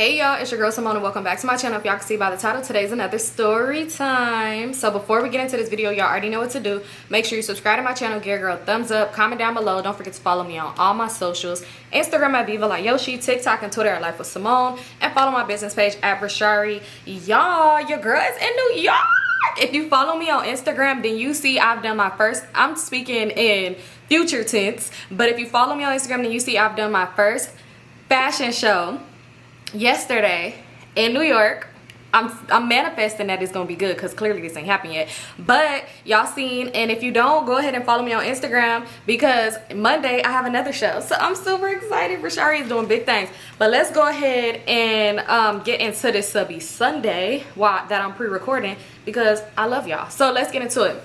Hey y'all, it's your girl Symone and welcome back to my channel. If y'all can see by the title, today's another story time. So before we get into this video, y'all already know what to do. Make sure you subscribe to my channel, give a girl a thumbs up, comment down below. Don't forget to follow me on all my socials. Instagram at Vivalayoshii, TikTok and Twitter at Lifewithsymone, and follow my business page at Brishari. Y'all, your girl is in New York. If you follow me on Instagram, then you see I've done my first, I'm speaking in future tense, but if you follow me on Instagram, then you see I've done my first fashion show yesterday in New York. I'm manifesting that it's gonna be good because clearly this ain't happened yet, but y'all seen. And if you don't, go ahead and follow me on Instagram because Monday I have another show, so I'm super excited. Brishari is doing big things. But let's go ahead and get into this Subbie Sunday that I'm pre-recording because I love y'all. So let's get into it.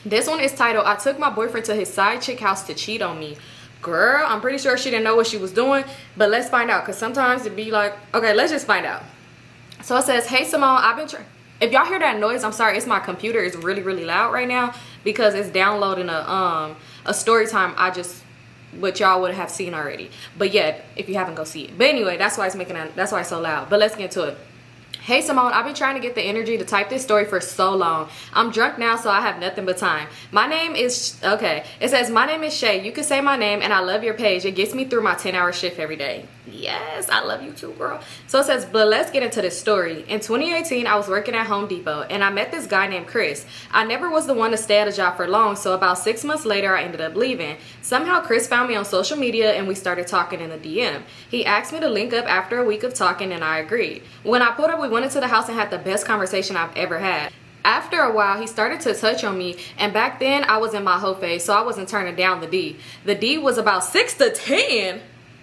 This one is titled "I Took My Boyfriend to His Side Chick House to Cheat on Me." Girl, I'm pretty sure she didn't know what she was doing, but let's find out, because sometimes it'd be like, okay, let's just find out. So it says, "Hey Symone, I've been trying." If y'all hear that noise, I'm sorry, it's my computer. It's really, really loud right now because it's downloading a Storytime which y'all would have seen already. But yeah, if you haven't, go see it. But anyway, that's why it's so loud. But let's get into it. "Hey Symone, I've been trying to get the energy to type this story for so long. I'm drunk now, so I have nothing but time. My name is," okay, it says, "My name is Shay. You can say my name and I love your page. It gets me through my 10-hour shift every day." Yes, I love you too, girl. So it says, "But let's get into this story. In 2018, I was working at Home Depot and I met this guy named Chris. I never was the one to stay at a job for long, so about 6 months later, I ended up leaving. Somehow Chris found me on social media and we started talking in the DM. He asked me to link up after a week of talking and I agreed. When I pulled up, we went into the house and had the best conversation I've ever had. After a while, he started to touch on me, and back then I was in my hoe phase, so I wasn't turning down the D. The D was about 6 to 10.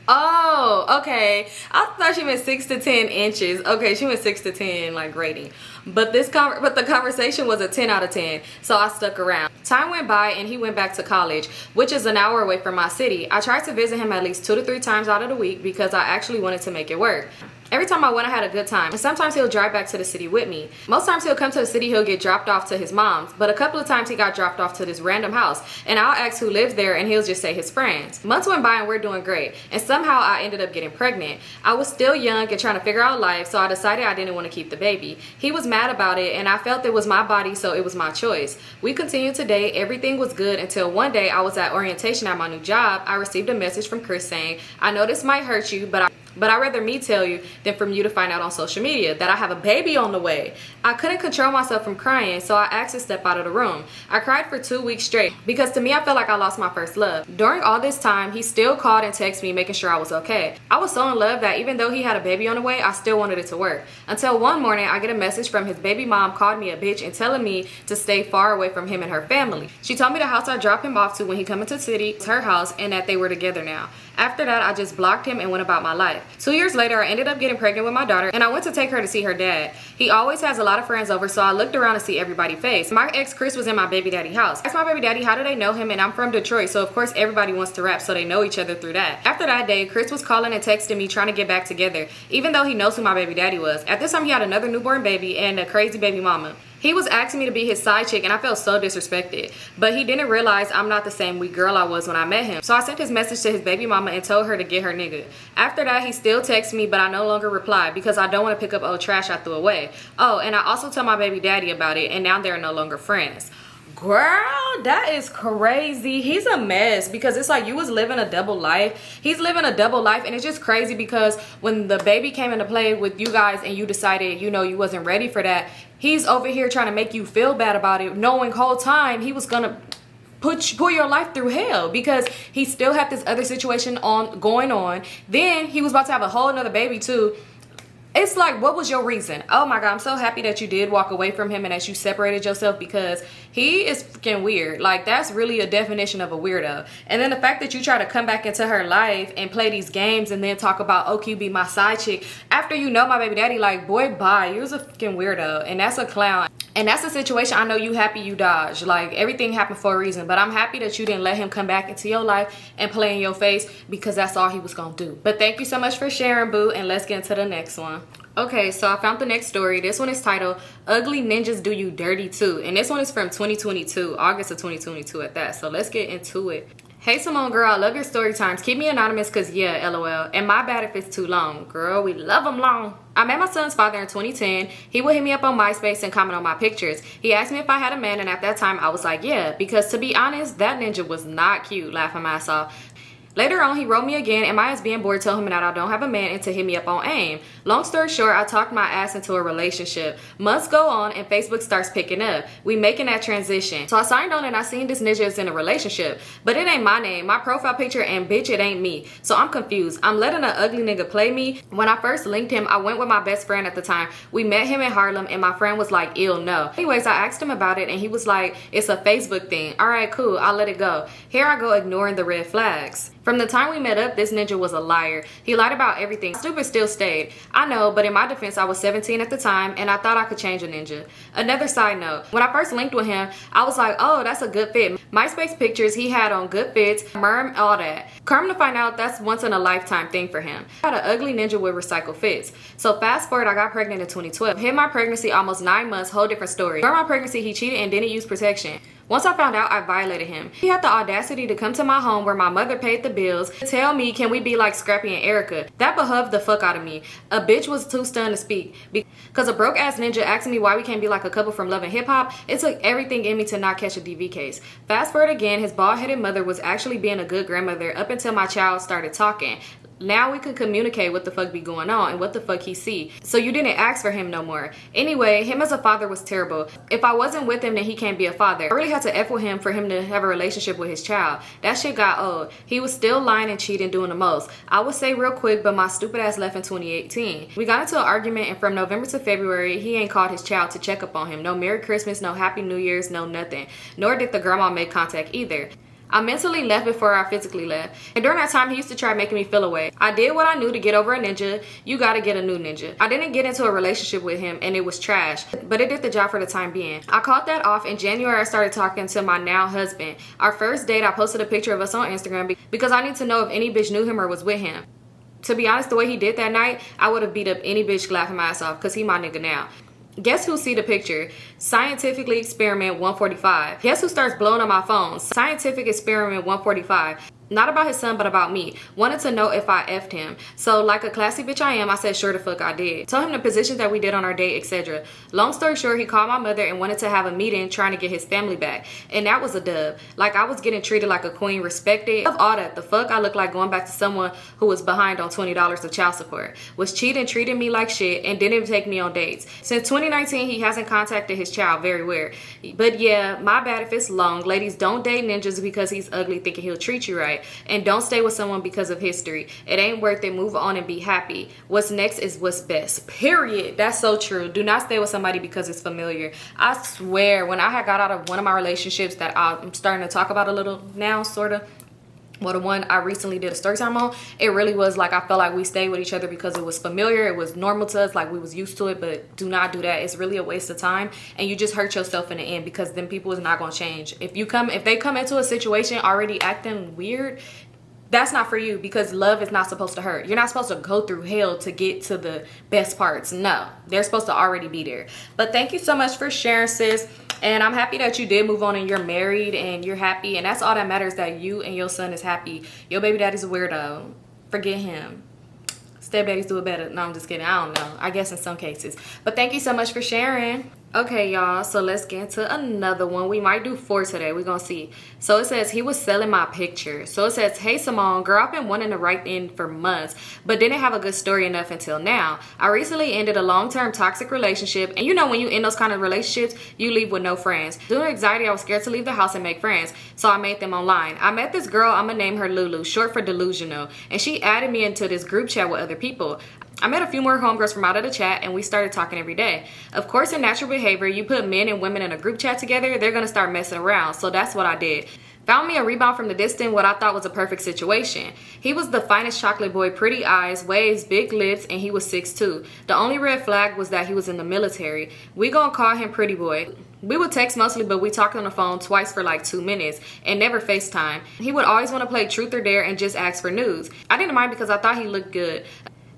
Oh, okay. I thought she meant 6 to 10 inches. Okay, she meant 6 to 10 like rating. But the conversation was a 10 out of 10, so I stuck around. Time went by and he went back to college, which is an hour away from my city. I tried to visit him at least 2 to 3 times out of the week because I actually wanted to make it work. Every time I went, I had a good time, and sometimes he'll drive back to the city with me. Most times he'll come to the city, he'll get dropped off to his mom's, but a couple of times he got dropped off to this random house, and I'll ask who lives there, and he'll just say his friends. Months went by and we're doing great, and somehow I ended up getting pregnant. I was still young and trying to figure out life, so I decided I didn't want to keep the baby. He was mad about it, and I felt it was my body, so it was my choice. We continued to date. Everything was good until one day I was at orientation at my new job. I received a message from Chris saying, "I know this might hurt you, but I'd rather me tell you than from you to find out on social media that I have a baby on the way." I couldn't control myself from crying, so I asked to step out of the room. I cried for 2 weeks straight because to me, I felt like I lost my first love. During all this time, he still called and texted me making sure I was okay. I was so in love that even though he had a baby on the way, I still wanted it to work. Until one morning, I get a message from his baby mom called me a bitch and telling me to stay far away from him and her family. She told me the house I dropped him off to when he come into the city is her house and that they were together now. After that, I just blocked him and went about my life. 2 years later, I ended up getting pregnant with my daughter, and I went to take her to see her dad. He always has a lot of friends over, so I looked around to see everybody's face. My ex Chris was in my baby daddy house. I asked my baby daddy how do they know him, and I'm from Detroit, so of course everybody wants to rap, so they know each other through that. After that day, Chris was calling and texting me trying to get back together, even though he knows who my baby daddy was. At this time, he had another newborn baby and a crazy baby mama. He was asking me to be his side chick and I felt so disrespected. But he didn't realize I'm not the same weak girl I was when I met him. So I sent his message to his baby mama and told her to get her nigga. After that, he still texts me, but I no longer reply because I don't want to pick up old trash I threw away. Oh, and I also told my baby daddy about it, and now they're no longer friends." Girl, that is crazy. He's a mess because it's like you was living a double life. He's living a double life, and it's just crazy because when the baby came into play with you guys and you decided, you know, you wasn't ready for that, he's over here trying to make you feel bad about it, knowing whole time he was gonna pull your life through hell because he still had this other situation going on. Then he was about to have a whole nother baby too. It's like, what was your reason? Oh my God, I'm so happy that you did walk away from him and that you separated yourself because he is freaking weird. Like, that's really a definition of a weirdo. And then the fact that you try to come back into her life and play these games and then talk about, okay, you be my side chick after you know my baby daddy, like, boy, bye. You're a freaking weirdo. And that's a clown. And that's a situation I know you happy you dodged. Like, everything happened for a reason. But I'm happy that you didn't let him come back into your life and play in your face because that's all he was going to do. But thank you so much for sharing, boo. And let's get into the next one. Okay, so I found the next story. This one is titled "Ugly Ninjas Do You Dirty Too," and this one is from 2022, August of 2022 at that. So let's get into it. Hey Symone, girl, I love your story times. Keep me anonymous cause yeah, lol. And my bad if it's too long. Girl, we love them long. I met my son's father in 2010. He would hit me up on MySpace and comment on my pictures. He asked me if I had a man, and at that time I was like, yeah, because to be honest, that ninja was not cute, laughing my ass off. Later on, he wrote me again, and my ass being bored told him that I don't have a man and to hit me up on AIM. Long story short, I talked my ass into a relationship. Months go on, and Facebook starts picking up. We making that transition. So I signed on, and I seen this ninja is in a relationship. But it ain't my name, my profile picture, and bitch, it ain't me. So I'm confused. I'm letting an ugly nigga play me. When I first linked him, I went with my best friend at the time. We met him in Harlem, and my friend was like, ew, no. Anyways, I asked him about it, and he was like, it's a Facebook thing. All right, cool, I'll let it go. Here I go ignoring the red flags. From the time we met up, this ninja was a liar. He lied about everything. Stupid still stayed. I know, but in my defense, I was 17 at the time, and I thought I could change a ninja. Another side note, when I first linked with him, I was like, oh, that's a good fit. MySpace pictures he had on good fits, merm, all that. Come to find out, that's once in a lifetime thing for him. I had an ugly ninja with recycled fits. So fast forward, I got pregnant in 2012. Hit my pregnancy almost 9 months, whole different story. During my pregnancy, he cheated and didn't use protection. Once I found out, I violated him. He had the audacity to come to my home where my mother paid the bills, tell me, can we be like Scrappy and Erica? That behoved the fuck out of me. A bitch was too stunned to speak. Because a broke ass ninja asked me why we can't be like a couple from Love and Hip Hop, it took everything in me to not catch a DV case. Fast forward again, his bald-headed mother was actually being a good grandmother up until my child started talking. Now we could communicate what the fuck be going on and what the fuck he see. So you didn't ask for him no more. Anyway, him as a father was terrible. If I wasn't with him, then he can't be a father. I really had to F with him for him to have a relationship with his child. That shit got old. He was still lying and cheating, doing the most. I would say real quick, but my stupid ass left in 2018. We got into an argument, and from November to February, he ain't called his child to check up on him. No Merry Christmas, no Happy New Year's, no nothing. Nor did the grandma make contact either. I mentally left before I physically left. And during that time, he used to try making me feel away. I did what I knew to get over a ninja. You gotta get a new ninja. I didn't get into a relationship with him, and it was trash. But it did the job for the time being. I called that off. In January, I started talking to my now husband. Our first date, I posted a picture of us on Instagram because I need to know if any bitch knew him or was with him. To be honest, the way he did that night, I would have beat up any bitch laughing my ass off because he my nigga now. Guess who see the picture? Scientifically Experiment 145. Guess who starts blowing on my phone? Scientific Experiment 145. Not about his son, but about me. Wanted to know if I effed him. So like a classy bitch I am, I said sure the fuck I did. Told him the positions that we did on our date, etc. Long story short, he called my mother and wanted to have a meeting trying to get his family back. And that was a dub. Like I was getting treated like a queen, respected. Of all that, the fuck I look like going back to someone who was behind on $20 of child support. Was cheating, treating me like shit, and didn't even take me on dates. Since 2019, he hasn't contacted his child. Very weird. But yeah, my bad if it's long. Ladies, don't date ninjas because he's ugly thinking he'll treat you right. And don't stay with someone because of history. It ain't worth it. Move on and be happy. What's next is what's best. Period. That's so true. Do not stay with somebody because it's familiar. I swear, when I had got out of one of my relationships that I'm starting to talk about a little now, sort of, well, the one I recently did a story time on, it really was like I felt like we stayed with each other because it was familiar, it was normal to us, like we was used to it. But do not do that. It's really a waste of time, and you just hurt yourself in the end because then people is not going to change. If they come into a situation already acting weird, that's not for you, because love is not supposed to hurt. You're not supposed to go through hell to get to the best parts. No, they're supposed to already be there. But thank you so much for sharing, sis. And I'm happy that you did move on and you're married and you're happy. And that's all that matters, that you and your son is happy. Your baby daddy's a weirdo. Forget him. Stepdaddies do it better. No, I'm just kidding. I don't know. I guess in some cases. But thank you so much for sharing. Okay, y'all, so let's get into another one. We might do 4 today. We're gonna see. So it says he was selling my picture. So it says, hey Symone, girl, I've been wanting to write in for months, but didn't have a good story enough until now. I recently ended a long-term toxic relationship, and you know when you end those kind of relationships, you leave with no friends. Due to anxiety, I was scared to leave the house and make friends, so I made them online. I met this girl, I'm gonna name her Lulu, short for delusional, and she added me into this group chat with other people. I met a few more homegirls from out of the chat, and we started talking every day. Of course, in natural behavior, you put men and women in a group chat together, they're gonna start messing around. So that's what I did. Found me a rebound from the distance, what I thought was a perfect situation. He was the finest chocolate boy, pretty eyes, waves, big lips, and he was 6'2". The only red flag was that he was in the military. We gonna call him pretty boy. We would text mostly, but we talked on the phone twice for like 2 minutes and never FaceTime. He would always want to play truth or dare and just ask for news. I didn't mind because I thought he looked good.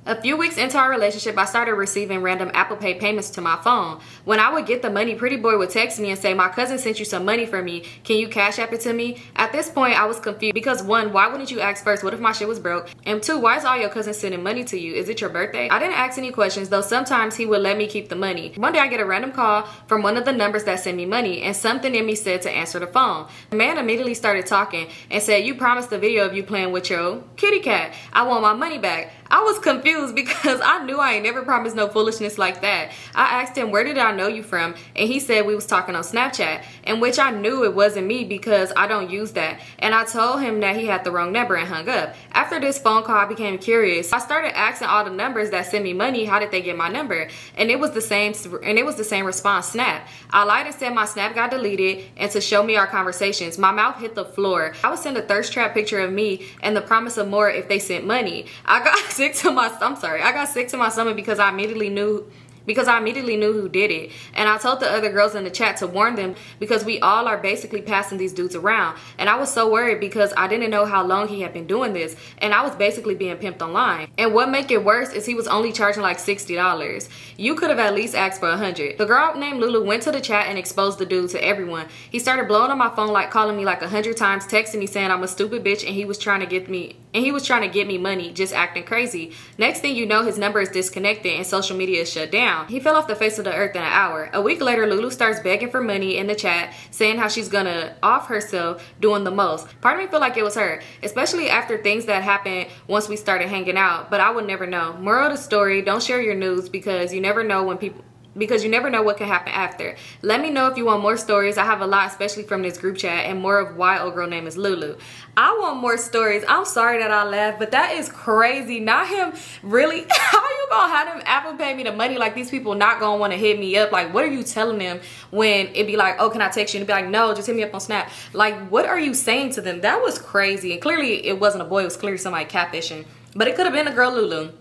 A few weeks into our relationship, I started receiving random Apple Pay payments to my phone. When I would get the money, Pretty Boy would text me and say, my cousin sent you some money for me. Can you cash app it to me? At this point, I was confused because 1, why wouldn't you ask first? What if my shit was broke? And 2, why is all your cousins sending money to you? Is it your birthday? I didn't ask any questions, though sometimes he would let me keep the money. One day I get a random call from one of the numbers that send me money, and something in me said to answer the phone. The man immediately started talking and said, you promised a video of you playing with your kitty cat. I want my money back. I was confused because I knew I ain't never promised no foolishness like that. I asked him, where did I know you from? And he said we was talking on Snapchat, in which I knew it wasn't me because I don't use that. And I told him that he had the wrong number and hung up. After this phone call, I became curious. I started asking all the numbers that send me money, how did they get my number? And it was the same response, Snap. I lied and said my Snap got deleted, and to show me our conversations, my mouth hit the floor. I would send a thirst trap picture of me and the promise of more if they sent money. I got sick to my stomach because I immediately knew who did it. And I told the other girls in the chat to warn them because we all are basically passing these dudes around. And I was so worried because I didn't know how long he had been doing this. And I was basically being pimped online. And what make it worse is he was only charging like $60. You could have at least asked for $100. The girl named Lulu went to the chat and exposed the dude to everyone. He started blowing on my phone, like calling me like 100 times, texting me saying I'm a stupid bitch, and he was trying to get me money, just acting crazy. Next thing you know, his number is disconnected and social media is shut down. He fell off the face of the earth in an hour. A week later, Lulu starts begging for money in the chat, saying how she's gonna off herself doing the most. Part of me feel like it was her, especially after things that happened once we started hanging out, but I would never know. Moral of the story, don't share your news because you never know what can happen after. Let me know if you want more stories. I have a lot, especially from this group chat, and more of why old girl name is Lulu. I want more stories. I'm sorry that I laughed, but that is crazy. Not him really. How you gonna have them Apple Pay me the money? Like, these people not gonna want to hit me up. Like, what are you telling them when it be like, oh, can I text you? And it be like, no, just hit me up on Snap. Like, what are you saying to them? That was crazy. And clearly it wasn't a boy. It was clearly somebody catfishing. But it could have been a girl, Lulu.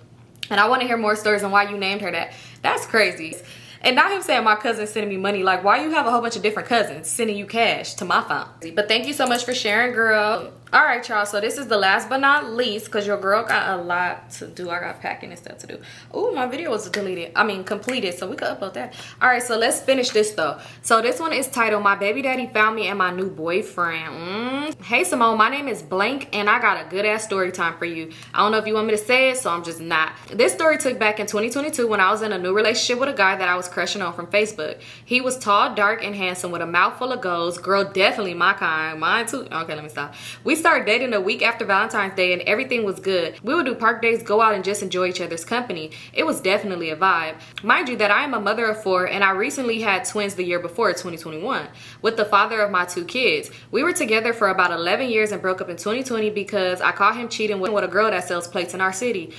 And I want to hear more stories on why you named her that. That's crazy. And not him saying my cousin's sending me money. Like, why you have a whole bunch of different cousins sending you cash to my phone? But thank you so much for sharing, girl. All right, y'all, so this is the last but not least, because your girl got a lot to do. I got packing and stuff to do. Oh, my video was completed, so we could upload that. All right, so let's finish this though. So this one is titled My Baby Daddy Found Me and My New Boyfriend. Hey Symone, my name is blank and I got a good ass story time for you. I don't know if you want me to say it, so I'm just not. This story took back in 2022 when I was in a new relationship with a guy that I was crushing on from Facebook. He was tall, dark, and handsome with a mouth full of goals. Girl, definitely my kind. Mine too. Okay, let me stop. We started dating a week after Valentine's Day and everything was good. We would do park days, go out, and just enjoy each other's company. It was definitely a vibe. Mind you that I am a mother of 4 and I recently had twins the year before, 2021, with the father of my 2 kids. We were together for about 11 years and broke up in 2020 because I caught him cheating with a girl that sells plates in our city.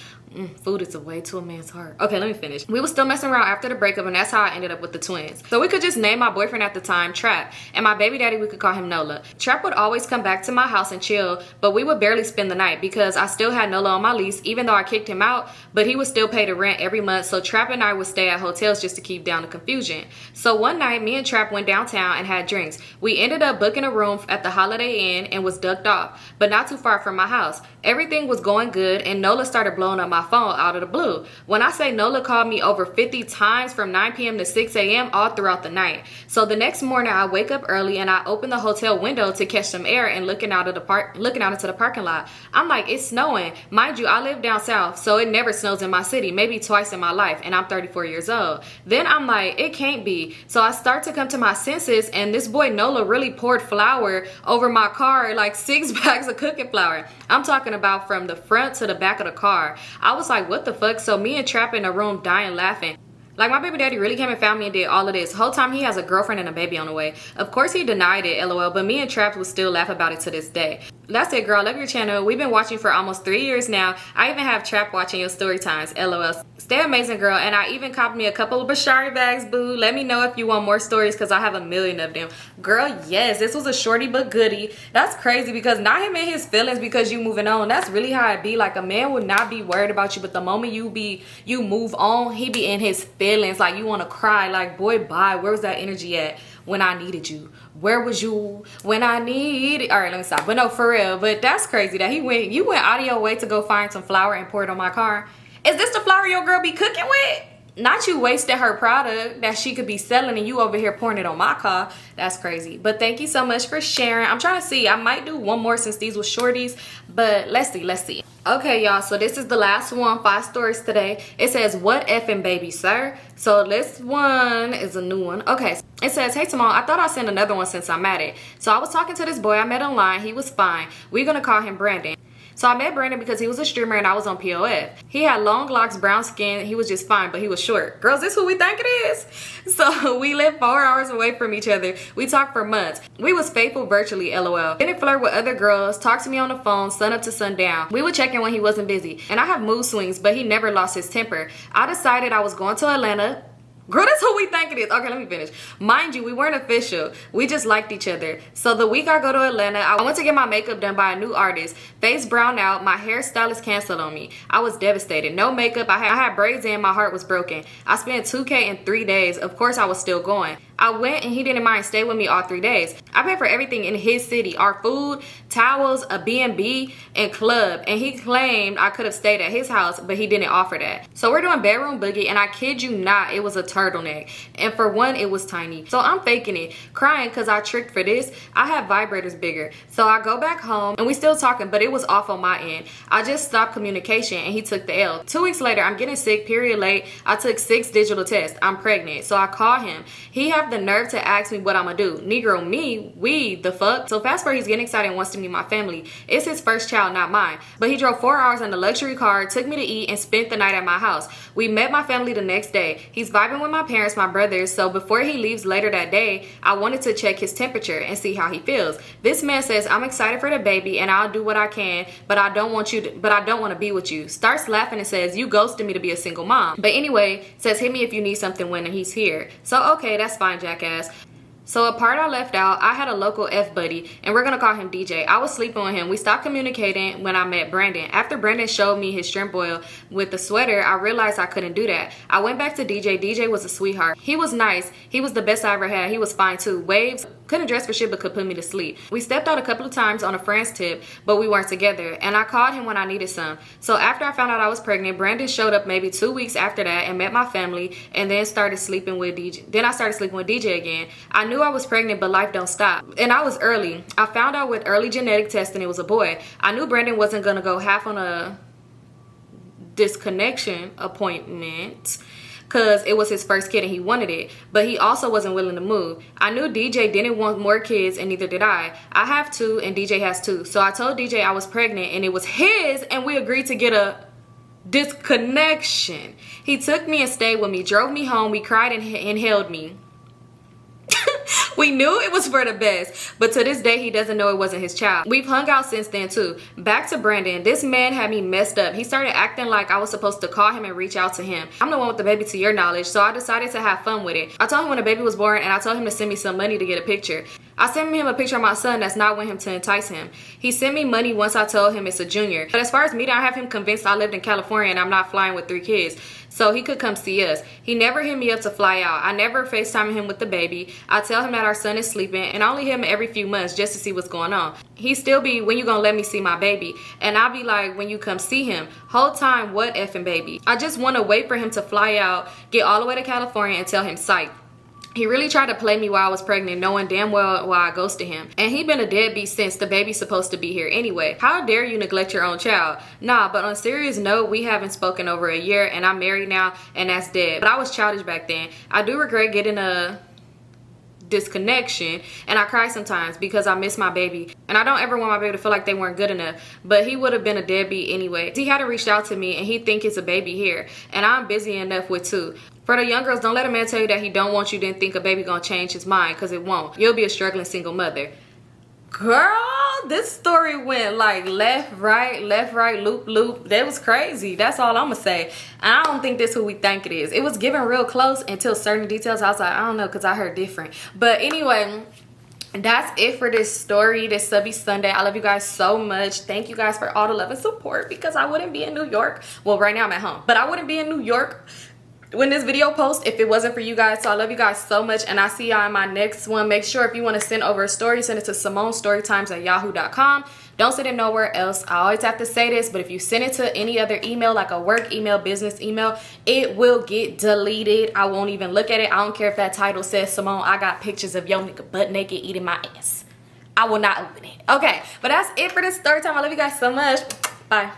Food is a way to a man's heart. Okay, let me finish. We were still messing around after the breakup, and that's how I ended up with the twins. So we could just name my boyfriend at the time Trap, and my baby daddy, we could call him Nola. Trap would always come back to my house and chill, but we would barely spend the night because I still had Nola on my lease, even though I kicked him out, but he would still pay the rent every month, so Trap and I would stay at hotels just to keep down the confusion. So one night, me and Trap went downtown and had drinks. We ended up booking a room at the Holiday Inn and was ducked off, but not too far from my house. Everything was going good, and Nola started blowing up my phone out of the blue. When I say Nola called me over 50 times from 9 p.m. to 6 a.m. all throughout the night. So the next morning I wake up early and I open the hotel window to catch some air and looking out into the parking lot. I'm like, it's snowing. Mind you, I live down south, so it never snows in my city, maybe twice in my life, and I'm 34 years old. Then I'm like, it can't be. So I start to come to my senses, and this boy Nola really poured flour over my car, like 6 bags of cooking flour. I'm talking about from the front to the back of the car. I was like, what the fuck? So me and Trap in a room dying laughing. Like, my baby daddy really came and found me and did all of this. Whole time he has a girlfriend and a baby on the way. Of course he denied it, lol, but me and Trap will still laugh about it to this day. That's it, girl. Love your channel. We've been watching for almost 3 years now. I even have Trap watching your story times, lol. Stay amazing, girl. And I even copied me a couple of Brishari bags, boo. Let me know if you want more stories because I have a million of them. Girl, yes, this was a shorty but goodie. That's crazy because not him in his feelings because you moving on. That's really how it be. Like, a man would not be worried about you, but the moment you move on, he be in his feelings. Like, you want to cry. Like, boy, bye. Where was that energy at when I needed you? Where was you when I needed? All right, let me stop. But no, for real. But that's crazy that you went out of your way to go find some flour and pour it on my car. Is this the flour your girl be cooking with? Not you wasting her product that she could be selling and you over here pouring it on my car. That's crazy. But thank you so much for sharing. I'm trying to see. I might do one more since these were shorties. But let's see. Okay, y'all. So this is the last one. 5 stories today. It says, what effing baby, sir? So this one is a new one. Okay. It says, hey, Symone, I thought I'd send another one since I'm at it. So I was talking to this boy I met online. He was fine. We're going to call him Brandon. So I met Brandon because he was a streamer and I was on POF. He had long locks, brown skin. He was just fine, but he was short. Girls, this who we think it is? So we lived 4 hours away from each other. We talked for months. We was faithful virtually, LOL. Didn't flirt with other girls, talked to me on the phone, sun up to sundown. We would check in when he wasn't busy. And I have mood swings, but he never lost his temper. I decided I was going to Atlanta. Girl, that's who we think it is. Okay, let me finish. Mind you, we weren't official. We just liked each other. So the week I go to Atlanta, I went to get my makeup done by a new artist. Face brown out. My hairstylist canceled on me. I was devastated. No makeup. I had braids in. My heart was broken. I spent $2K in 3 days. Of course, I was still going. I went and he didn't mind stay with me all 3 days. I paid for everything in his city. Our food, towels, a B&B, and club. And he claimed I could have stayed at his house, but he didn't offer that. So we're doing bedroom boogie, and I kid you not, it was a turtleneck. And for one, it was tiny. So I'm faking it, crying because I tricked for this. I have vibrators bigger. So I go back home and we still talking, but it was off on my end. I just stopped communication and he took the L. 2 weeks later, I'm getting sick, period late. I took 6 digital tests. I'm pregnant. So I call him. He have the nerve to ask me what I'm gonna do. Negro, me, we, the fuck? So fast forward, he's getting excited and wants to meet my family. It's his first child, not mine. But he drove 4 hours in a luxury car, took me to eat, and spent the night at my house. We met my family the next day. He's vibing with my parents, my brothers, so before he leaves later that day, I wanted to check his temperature and see how he feels. This man says, I'm excited for the baby and I'll do what I can, but I don't want to be with you. Starts laughing and says, you ghosted me to be a single mom. But anyway, says, hit me if you need something when he's here. So okay, that's fine, jackass. So a part I left out, I had a local F buddy, and we're gonna call him DJ. I was sleeping with him. We stopped communicating when I met Brandon. After Brandon showed me his shrimp oil with the sweater, I realized I couldn't do that. I went back to DJ. DJ was a sweetheart. He was nice. He was the best I ever had. He was fine too. Waves, couldn't dress for shit but could put me to sleep. We stepped out a couple of times on a friend's tip, but we weren't together, and I called him when I needed some. So after I found out I was pregnant, Brandon showed up maybe 2 weeks after that and met my family, and then started sleeping with DJ. Then I started sleeping with DJ again. I knew I was pregnant, but life don't stop. And I was early. I found out with early genetic testing it was a boy. I knew Brandon wasn't gonna go half on a disconnection appointment because it was his first kid and he wanted it, but he also wasn't willing to move. I knew DJ didn't want more kids, and neither did I. I have 2 and DJ has 2. So I told DJ I was pregnant and it was his, and we agreed to get a disconnection. He took me and stayed with me, drove me home. We cried and held me. We knew it was for the best, but to this day, he doesn't know it wasn't his child. We've hung out since then too. Back to Brandon. This man had me messed up. He started acting like I was supposed to call him and reach out to him. I'm the one with the baby to your knowledge, so I decided to have fun with it. I told him when the baby was born, and I told him to send me some money to get a picture. I sent him a picture of my son that's not with him to entice him. He sent me money once I told him it's a junior. But as far as meeting, I have him convinced I lived in California and I'm not flying with 3 kids, so he could come see us. He never hit me up to fly out. I never FaceTime him with the baby. I tell him that our son is sleeping, and I only hit him every few months just to see what's going on. He still be, when you gonna let me see my baby? And I'll be like, when you come see him. Whole time, what effing baby? I just want to wait for him to fly out, get all the way to California, and tell him psych. He really tried to play me while I was pregnant, knowing damn well why I ghosted him. And he been a deadbeat since the baby's supposed to be here anyway. How dare you neglect your own child? Nah, but on a serious note, we haven't spoken over a year, and I'm married now, and that's dead. But I was childish back then. I do regret getting a disconnection, and I cry sometimes because I miss my baby, and I don't ever want my baby to feel like they weren't good enough. But he would have been a deadbeat anyway. He hadn't reached out to me, and he think it's a baby here, and I'm busy enough with 2. For the young girls, don't let a man tell you that he don't want you, then think a baby gonna change his mind, because it won't. You'll be a struggling single mother. Girl, this story went like left, right, loop, loop. That was crazy. That's all I'm gonna say. And I don't think this who we think it is. It was given real close until certain details. I was like, I don't know, because I heard different. But anyway, that's it for this story, this Subbie Sunday. I love you guys so much. Thank you guys for all the love and support, because I wouldn't be in New York. Well, right now I'm at home, but I wouldn't be in New York when this video posts if it wasn't for you guys. So I love you guys so much, and I'll see y'all in my next one. Make sure if you want to send over a story, send it to Symonestorytimes@yahoo.com. Don't send it nowhere else. I always have to say this, but if you send it to any other email, like a work email, business email, it will get deleted. I won't even look at it. I don't care if that title says, Symone, I got pictures of your nigga butt naked eating my ass. I will not open it. Okay, but that's it for this story time. I love you guys so much. Bye.